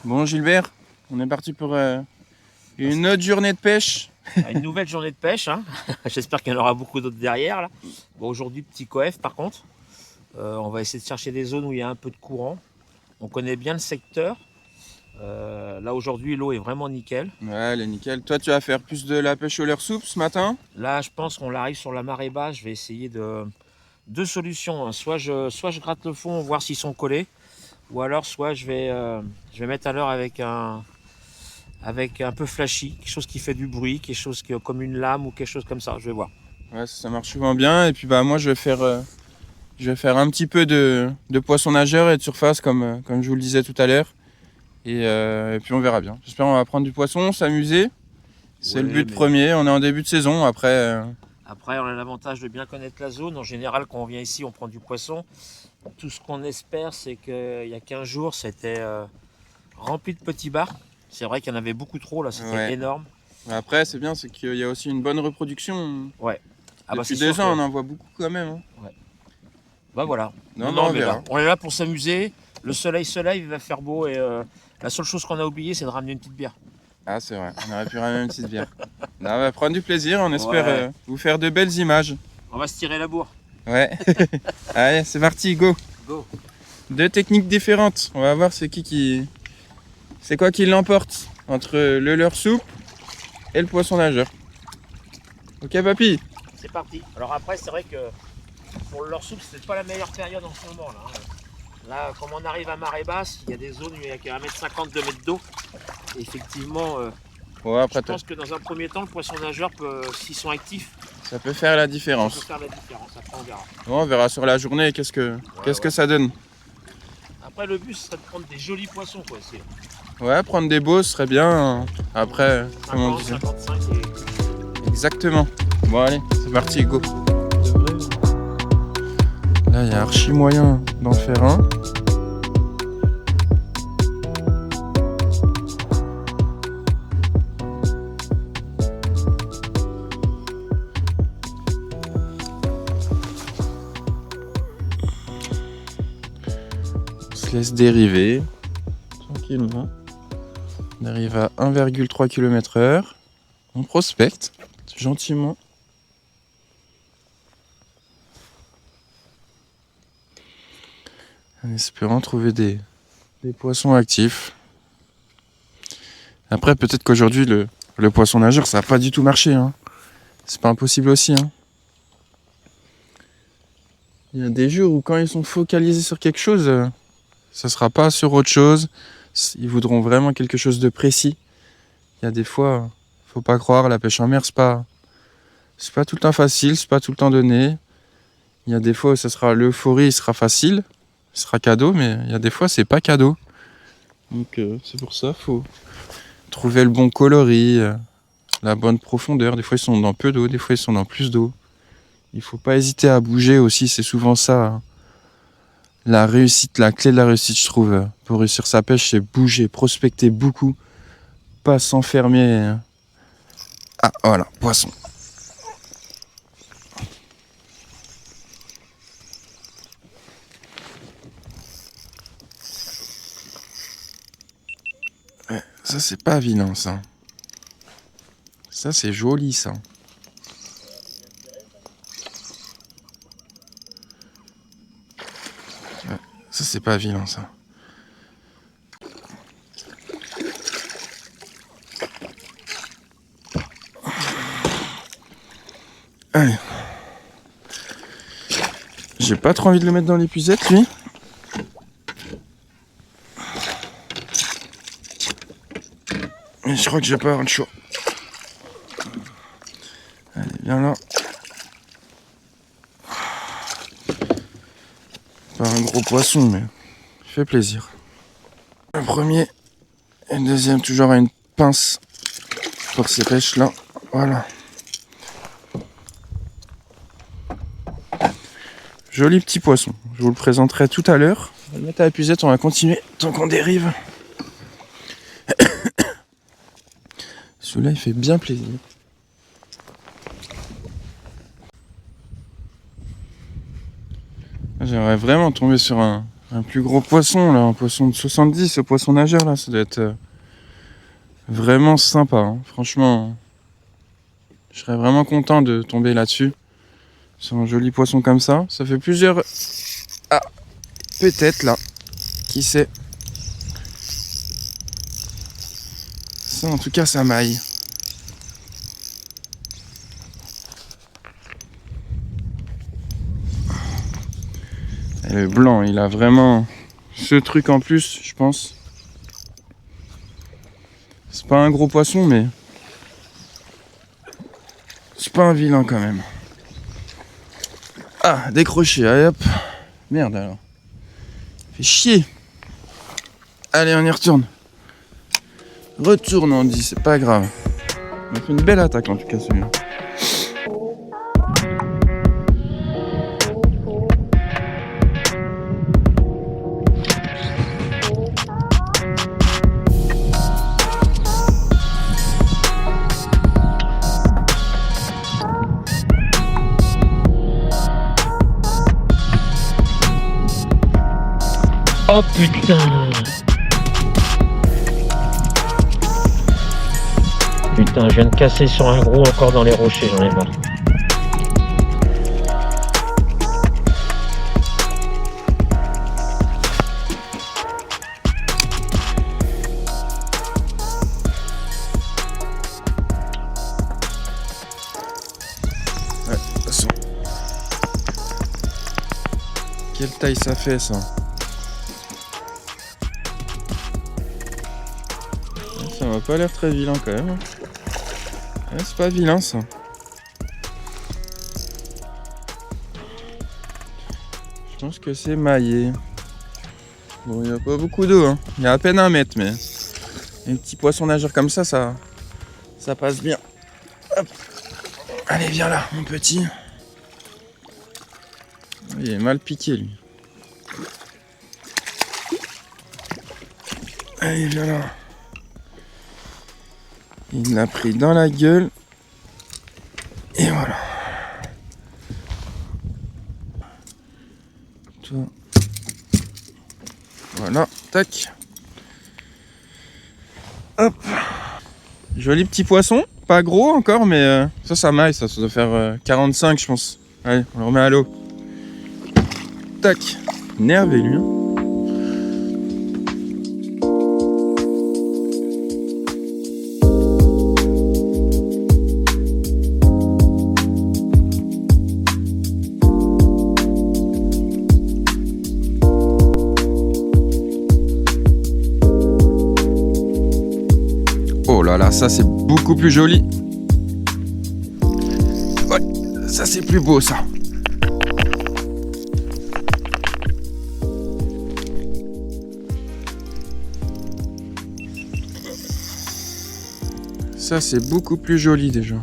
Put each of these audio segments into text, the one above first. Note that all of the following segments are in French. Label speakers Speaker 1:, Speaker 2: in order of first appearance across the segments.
Speaker 1: Bon Gilbert, on est parti pour une autre journée de pêche.
Speaker 2: Une nouvelle journée de pêche, hein. J'espère qu'il y en aura beaucoup d'autres derrière. Là. Bon, aujourd'hui, petit coef par contre. On va essayer de chercher des zones où il y a un peu de courant. On connaît bien le secteur. Là aujourd'hui, l'eau est vraiment nickel.
Speaker 1: Ouais, elle est nickel. Toi, tu vas faire plus de la pêche au leurre souple ce matin?
Speaker 2: Là, je pense qu'on arrive sur la marée basse. Je vais essayer de deux solutions, hein. Soit je gratte le fond, voir s'ils sont collés, ou alors soit je vais mettre à l'heure avec un peu flashy, quelque chose qui fait du bruit, quelque chose comme une lame ou quelque chose comme ça. Je vais voir.
Speaker 1: Ouais, ça marche souvent bien. Et puis bah moi, je vais faire un petit peu de poisson nageur et de surface comme je vous le disais tout à l'heure. Et puis on verra bien. J'espère qu'on va prendre du poisson, s'amuser. C'est le but premier. On est en début de saison. Après,
Speaker 2: on a l'avantage de bien connaître la zone. En général, quand on vient ici, on prend du poisson. Tout ce qu'on espère, c'est qu'il y a 15 jours, c'était rempli de petits bars. C'est vrai qu'il y en avait beaucoup trop, là, c'était énorme.
Speaker 1: Après, c'est bien, c'est qu'il y a aussi une bonne reproduction.
Speaker 2: Ouais.
Speaker 1: Depuis 2 ans, on en voit beaucoup quand même. Hein.
Speaker 2: Ouais. Bah voilà.
Speaker 1: Non,
Speaker 2: on verra. On est là pour s'amuser. Le soleil se lève, il va faire beau. Et la seule chose qu'on a oublié, c'est de ramener une petite bière.
Speaker 1: Ah, c'est vrai, on aurait pu ramener une petite bière. On va prendre du plaisir, on espère vous faire de belles images.
Speaker 2: On va se tirer la bourre.
Speaker 1: Ouais. Allez, c'est parti, go.
Speaker 2: Go.
Speaker 1: 2 techniques différentes. On va voir c'est quoi qui l'emporte entre le leurre souple et le poisson nageur. Ok, papy?
Speaker 2: C'est parti. Alors après, c'est vrai que pour le leurre souple, c'est peut-être pas la meilleure période en ce moment. Là, comme on arrive à marée basse, il y a des zones où il y a 1,50 m, 2 mètres d'eau. Et effectivement,
Speaker 1: après,
Speaker 2: je pense que dans un premier temps, le poisson nageur, s'ils sont actifs,
Speaker 1: ça peut faire la différence.
Speaker 2: Après, on verra.
Speaker 1: Bon, on verra sur la journée qu'est-ce que ça donne.
Speaker 2: Après, le but, ce serait de prendre des jolis poissons, quoi.
Speaker 1: Ouais, prendre des beaux, ce serait bien. Après,
Speaker 2: 50,
Speaker 1: comme on disait.
Speaker 2: 55 et...
Speaker 1: Exactement. Bon, allez, c'est parti, go. Là, il y a archi moyen d'en faire un. On se laisse dériver tranquillement. On arrive à 1,3 km/h. On prospecte gentiment. En espérant trouver des poissons actifs. Après, peut-être qu'aujourd'hui, le poisson nageur, ça n'a pas du tout marché. Hein. C'est pas impossible aussi. Hein. Il y a des jours où quand ils sont focalisés sur quelque chose, ça sera pas sur autre chose. Ils voudront vraiment quelque chose de précis. Il y a des fois, faut pas croire, la pêche en mer, c'est pas tout le temps facile, c'est pas tout le temps donné. Il y a des fois où ça sera l'euphorie, il sera facile, il sera cadeau, mais il y a des fois c'est pas cadeau. Donc c'est pour ça, faut trouver le bon coloris, la bonne profondeur. Des fois ils sont dans peu d'eau, des fois ils sont dans plus d'eau. Il faut pas hésiter à bouger aussi, c'est souvent ça. Hein. La réussite, la clé de la réussite, je trouve, pour réussir sa pêche, c'est bouger, prospecter beaucoup, pas s'enfermer. Ah voilà, poisson. Ouais, ça c'est pas vilain ça. Ça c'est joli ça. Ouais, ça c'est pas vilain ça. Allez. J'ai pas trop envie de le mettre dans l'épuisette lui. Mais je crois que je vais pas avoir le choix. Allez, viens là. Pas un gros poisson, mais il fait plaisir. Le premier et le deuxième, toujours à une pince pour ces pêches-là. Voilà. Joli petit poisson. Je vous le présenterai tout à l'heure. On va le mettre à l'épuisette, on va continuer tant qu'on dérive. Celui-là, il fait bien plaisir. J'aimerais vraiment tomber sur un Un plus gros poisson là, un poisson de 70, ce poisson nageur là, ça doit être vraiment sympa. Hein. Franchement, je serais vraiment content de tomber là-dessus. C'est un joli poisson comme ça. Ça fait plusieurs... Ah, peut-être là. Qui sait? Ça en tout cas, ça maille. Et le blanc, il a vraiment ce truc en plus, je pense. C'est pas un gros poisson, mais c'est pas un vilain quand même. Ah, décroché, allez hop. Merde alors. Fait chier. Allez, on y retourne. Retourne, on dit, c'est pas grave. On a fait une belle attaque en tout cas celui-là.
Speaker 2: Oh putain! Putain, je viens de casser sur un gros encore dans les rochers, j'en ai marre.
Speaker 1: Ouais, de toute façon. Quelle taille ça fait ça? Ça m'a pas l'air très vilain quand même. Ouais, c'est pas vilain ça. Je pense que c'est maillé. Bon, il n'y a pas beaucoup d'eau, hein. Il y a à peine 1 mètre, mais les petits poissons nageurs comme ça passe bien. Hop. Allez, viens là, mon petit. Il est mal piqué, lui. Allez, viens là. Il l'a pris dans la gueule. Et voilà. Toi. Voilà, tac. Hop. Joli petit poisson. Pas gros encore, mais ça maille. Ça doit faire 45, je pense. Allez, on le remet à l'eau. Tac. Énervé, lui. Hein. Oh là là, ça c'est beaucoup plus joli. Ouais, ça c'est plus beau ça. Ça c'est beaucoup plus joli déjà.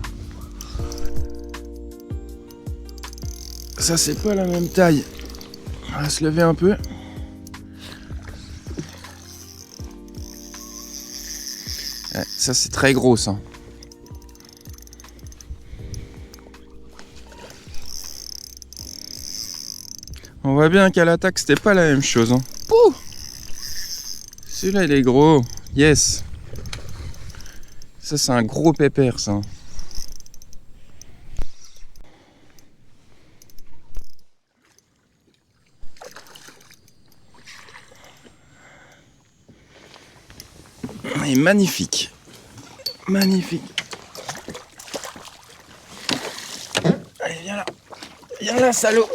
Speaker 1: Ça c'est pas la même taille. On va se lever un peu. Ouais, ça c'est très gros ça. On voit bien qu'à l'attaque c'était pas la même chose. Hein. Pouh, celui-là il est gros. Yes. Ça c'est un gros pépère ça. Il est magnifique. Magnifique. Allez, viens là. Viens là, salaud.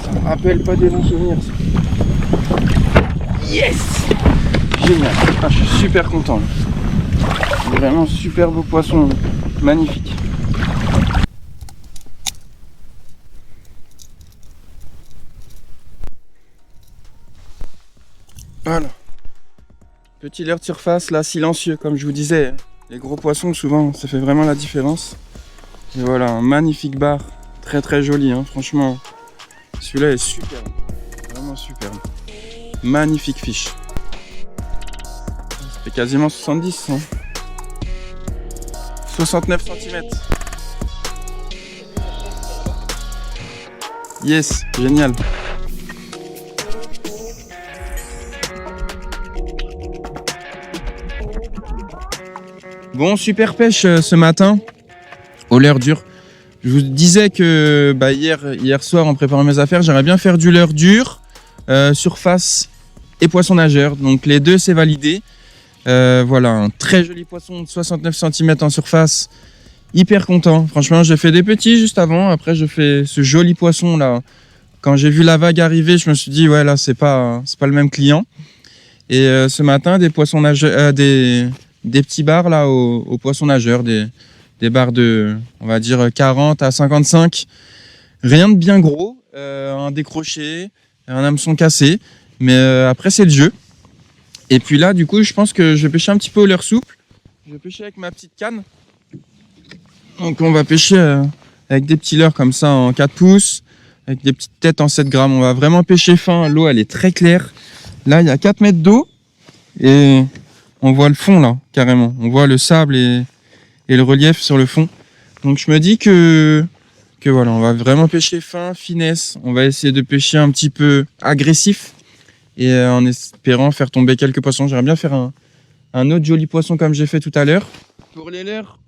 Speaker 1: Ça me rappelle pas des bons souvenirs, ça. Yes. Génial. Ah, je suis super content. Là. Vraiment super beau poisson. Magnifique. Voilà. Petit leurre de surface, là, silencieux, comme je vous disais. Les gros poissons, souvent, ça fait vraiment la différence. Et voilà, un magnifique bar. Très très joli, hein, franchement. Celui-là est superbe. Vraiment superbe. Magnifique fiche. Ça fait quasiment 70, hein. 69 cm. Yes, génial. Bon, super pêche ce matin, au leurre dur. Je vous disais que hier soir, en préparant mes affaires, j'aimerais bien faire du leurre dur, surface et poisson nageur. Donc les deux, c'est validé. Voilà, un très joli poisson de 69 cm en surface. Hyper content. Franchement, j'ai fait des petits juste avant. Après, je fais ce joli poisson là. Quand j'ai vu la vague arriver, je me suis dit, ouais, là, c'est pas le même client. Et ce matin, des poissons nageurs, des petits bars là au poisson nageur, des bars de, on va dire, 40 à 55. Rien de bien gros, un décroché, un hameçon cassé. Mais après, c'est le jeu. Et puis là, du coup, je pense que je vais pêcher un petit peu au leurre souple. Je vais pêcher avec ma petite canne. Donc on va pêcher avec des petits leurres comme ça en 4 pouces, avec des petites têtes en 7 grammes. On va vraiment pêcher fin. L'eau, elle est très claire. Là, il y a 4 mètres d'eau et on voit le fond là, carrément. On voit le sable et le relief sur le fond. Donc je me dis que voilà, on va vraiment pêcher fin, finesse. On va essayer de pêcher un petit peu agressif et en espérant faire tomber quelques poissons. J'aimerais bien faire un autre joli poisson comme j'ai fait tout à l'heure. Pour les leurres,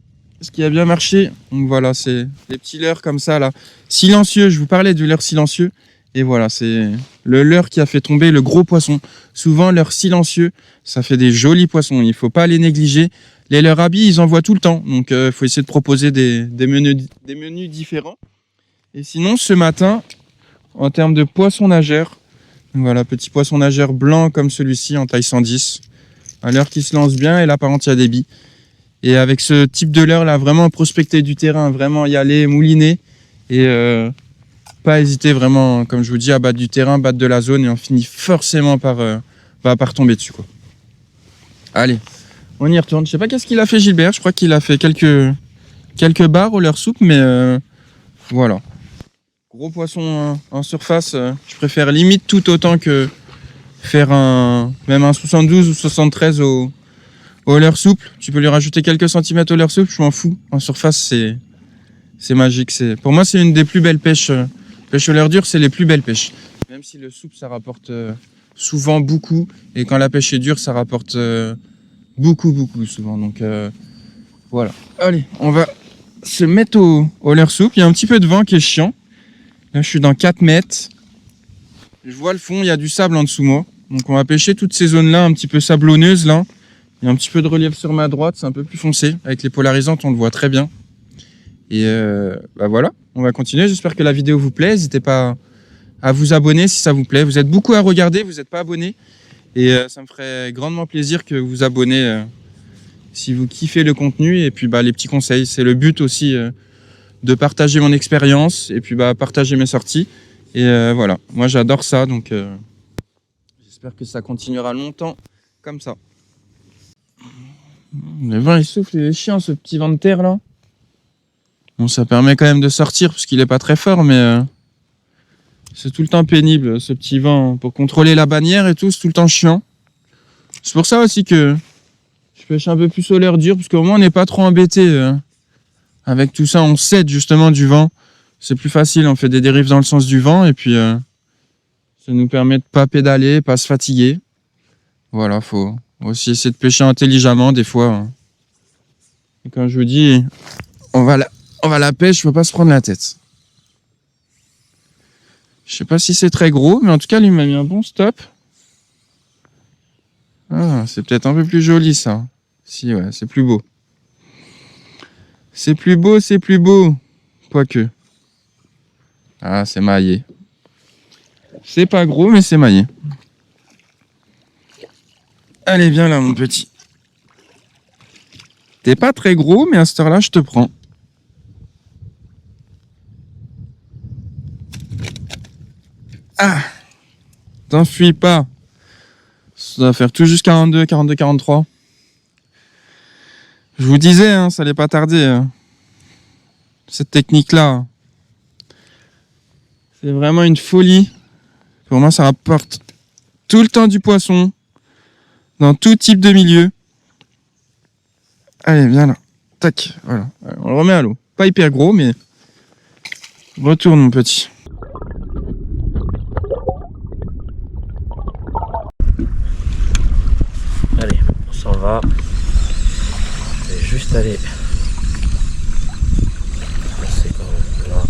Speaker 1: ce qui a bien marché, donc voilà, c'est les petits leurres comme ça là, silencieux. Je vous parlais du leurre silencieux et voilà, c'est le leurre qui a fait tomber le gros poisson. Souvent leurre silencieux, ça fait des jolis poissons, il faut pas les négliger. Les leurres habits, ils en voient tout le temps, donc faut essayer de proposer des menus différents. Et sinon ce matin, en termes de poisson nageur, voilà, petit poisson nageur blanc comme celui-ci en taille 110, un leurre qui se lance bien et là par contre il y a des billes. Et avec ce type de leurre là, vraiment prospecter du terrain, vraiment y aller, mouliner et pas hésiter vraiment, comme je vous dis, à battre du terrain, battre de la zone et on finit forcément par tomber dessus quoi. Allez, on y retourne. Je sais pas qu'est-ce qu'il a fait Gilbert, je crois qu'il a fait quelques barres au leurre souple, mais voilà. Gros poisson en surface, je préfère limite tout autant que faire même un 72 ou 73 au leurre souple. Tu peux lui rajouter quelques centimètres au leurre souple, je m'en fous. En surface, c'est magique. Pour moi, c'est une des plus belles pêches. Pêche au leurre dur, c'est les plus belles pêches. Même si le souple, ça rapporte souvent beaucoup. Et quand la pêche est dure, ça rapporte beaucoup souvent. Donc voilà. Allez, on va se mettre au leurre souple. Il y a un petit peu de vent qui est chiant. Là, je suis dans 4 mètres. Je vois le fond, il y a du sable en dessous moi. Donc on va pêcher toutes ces zones-là, un petit peu sablonneuses là. Il y a un petit peu de relief sur ma droite, c'est un peu plus foncé. Avec les polarisantes, on le voit très bien. Et voilà, on va continuer. J'espère que la vidéo vous plaît. N'hésitez pas à vous abonner si ça vous plaît. Vous êtes beaucoup à regarder, vous n'êtes pas abonné. Et ça me ferait grandement plaisir que vous vous abonnez si vous kiffez le contenu. Et puis les petits conseils, c'est le but aussi de partager mon expérience et puis partager mes sorties. Et voilà, moi j'adore ça. Donc j'espère que ça continuera longtemps comme ça. Le vent il souffle, il est chiant ce petit vent de terre là. Bon, ça permet quand même de sortir parce qu'il est pas très fort, mais c'est tout le temps pénible ce petit vent. Pour contrôler la bannière et tout, c'est tout le temps chiant. C'est pour ça aussi que je pêche un peu plus au leurre dur parce qu'au moins on n'est pas trop embêté. Avec tout ça, on cède justement du vent. C'est plus facile, on fait des dérives dans le sens du vent et puis ça nous permet de pas pédaler, pas se fatiguer. Voilà, faut aussi essayer de pêcher intelligemment des fois. Et quand je vous dis, on va la pêche, faut pas se prendre la tête. Je sais pas si c'est très gros, mais en tout cas, lui m'a mis un bon stop. Ah, c'est peut-être un peu plus joli ça. Si, ouais, c'est plus beau. C'est plus beau, c'est plus beau. Quoique. Ah, c'est maillé. C'est pas gros, mais c'est maillé. Allez, viens là, mon petit. T'es pas très gros, mais à cette heure-là, je te prends. Ah, t'enfuis pas. Ça va faire tout juste 42, 43. Je vous disais, hein, ça allait pas tarder. Cette technique-là, c'est vraiment une folie. Pour moi, ça rapporte tout le temps du poisson, dans tout type de milieu. Allez, viens là. Tac, voilà. On le remet à l'eau. Pas hyper gros, mais retourne, mon petit.
Speaker 2: s'en va. Je vais juste aller. C'est quand même là.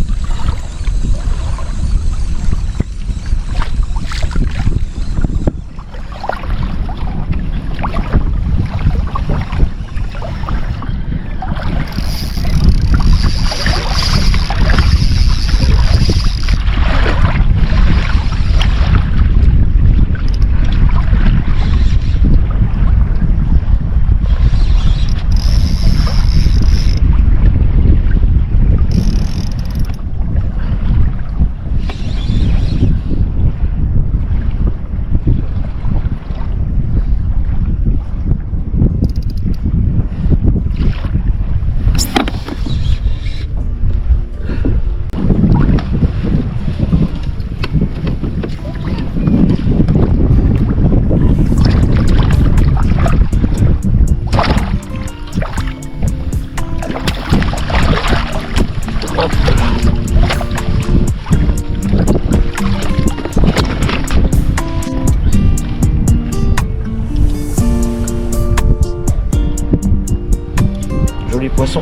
Speaker 2: Joli poisson.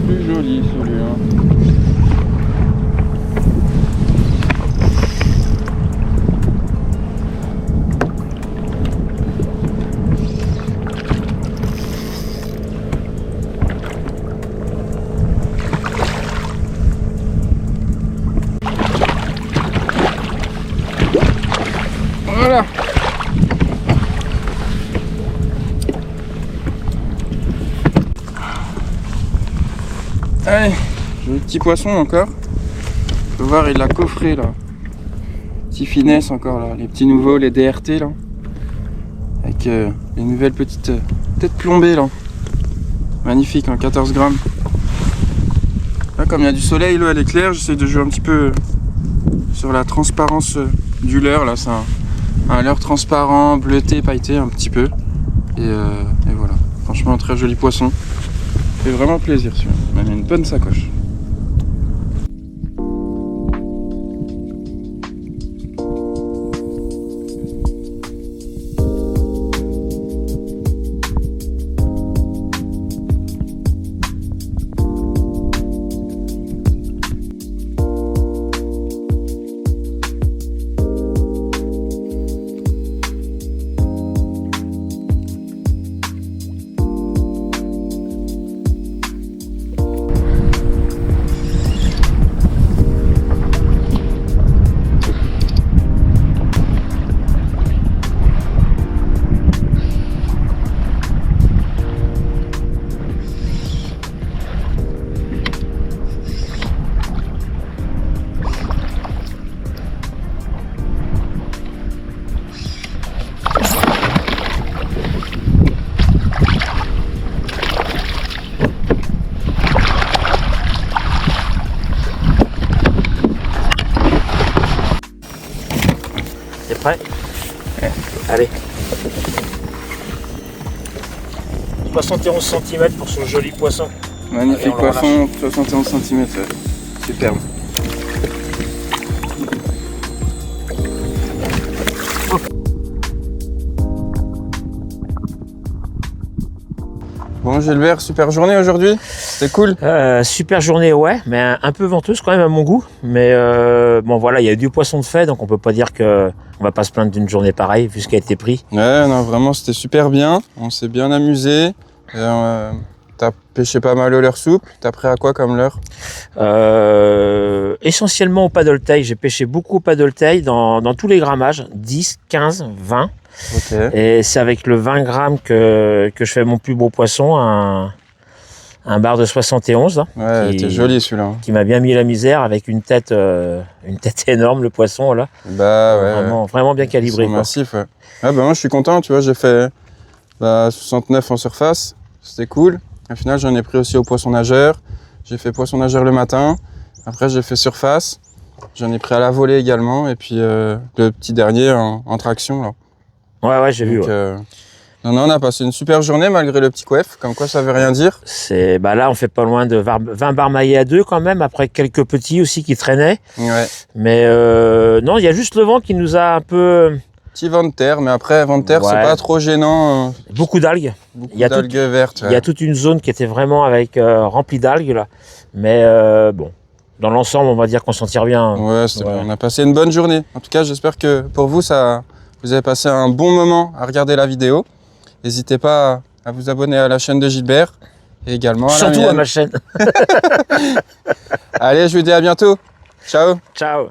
Speaker 1: Plus joli celui-là. Voilà. Allez, joli petit poisson encore. Faut voir, il l'a coffré là. Petit finesse encore là, les petits nouveaux, les DRT là. Avec les nouvelles petites têtes plombées là. Magnifique, hein, 14 grammes. Là, comme il y a du soleil, l'eau elle est claire, j'essaie de jouer un petit peu sur la transparence du leurre. Là, c'est un leurre transparent, bleuté, pailleté un petit peu. Et voilà, franchement un très joli poisson. Ça fait vraiment plaisir celui-là. Il m'a mis une bonne sacoche.
Speaker 2: T'es prêt? Ouais. Allez. 71 cm pour ce joli poisson.
Speaker 1: Magnifique poisson, 71 cm. Superbe. Bon Gilbert, super journée aujourd'hui, c'était cool.
Speaker 2: Super journée, ouais, mais un peu venteuse quand même à mon goût. Mais bon voilà, il y a eu du poisson de fait, donc on peut pas dire que on va pas se plaindre d'une journée pareille vu ce qui a été pris.
Speaker 1: Ouais, non, vraiment c'était super bien, on s'est bien amusé. T'as pêché pas mal au leurre souple, t'as pris à quoi comme leurre?
Speaker 2: Essentiellement au paddle tail, j'ai pêché beaucoup au paddle tail dans tous les grammages, 10, 15, 20.
Speaker 1: Ok.
Speaker 2: Et c'est avec le 20 grammes que je fais mon plus beau poisson, un bar de 71. Là,
Speaker 1: Ouais, t'es joli celui-là.
Speaker 2: Qui m'a bien mis la misère avec une tête énorme, le poisson là.
Speaker 1: Bah ouais.
Speaker 2: Vraiment bien calibré.
Speaker 1: Ils sont massifs, ouais. Ah bah moi je suis content, tu vois, j'ai fait 69 en surface, c'était cool. Au final j'en ai pris aussi au poisson nageur. J'ai fait poisson nageur le matin. Après, j'ai fait surface. J'en ai pris à la volée également. Et puis le petit dernier en traction. Là.
Speaker 2: Ouais, j'ai vu. Ouais.
Speaker 1: Non, on a passé une super journée malgré le petit couef. Comme quoi, ça veut rien dire.
Speaker 2: Là, on fait pas loin de 20 bar maillés à 2 quand même. Après quelques petits aussi qui traînaient.
Speaker 1: Ouais.
Speaker 2: Mais non, il y a juste le vent qui nous a un peu...
Speaker 1: Petit vent de terre. Mais après, vent de terre, c'est pas trop gênant.
Speaker 2: Beaucoup d'algues.
Speaker 1: Beaucoup d'algues vertes.
Speaker 2: Il y a toute une zone qui était vraiment remplie d'algues là. Mais bon, dans l'ensemble, on va dire qu'on s'en tire bien.
Speaker 1: Ouais, c'était bien. On a passé une bonne journée. En tout cas, j'espère que pour vous, vous avez passé un bon moment à regarder la vidéo. N'hésitez pas à vous abonner à la chaîne de Gilbert et également à la mienne.
Speaker 2: Surtout à ma chaîne.
Speaker 1: Allez, je vous dis à bientôt. Ciao.
Speaker 2: Ciao.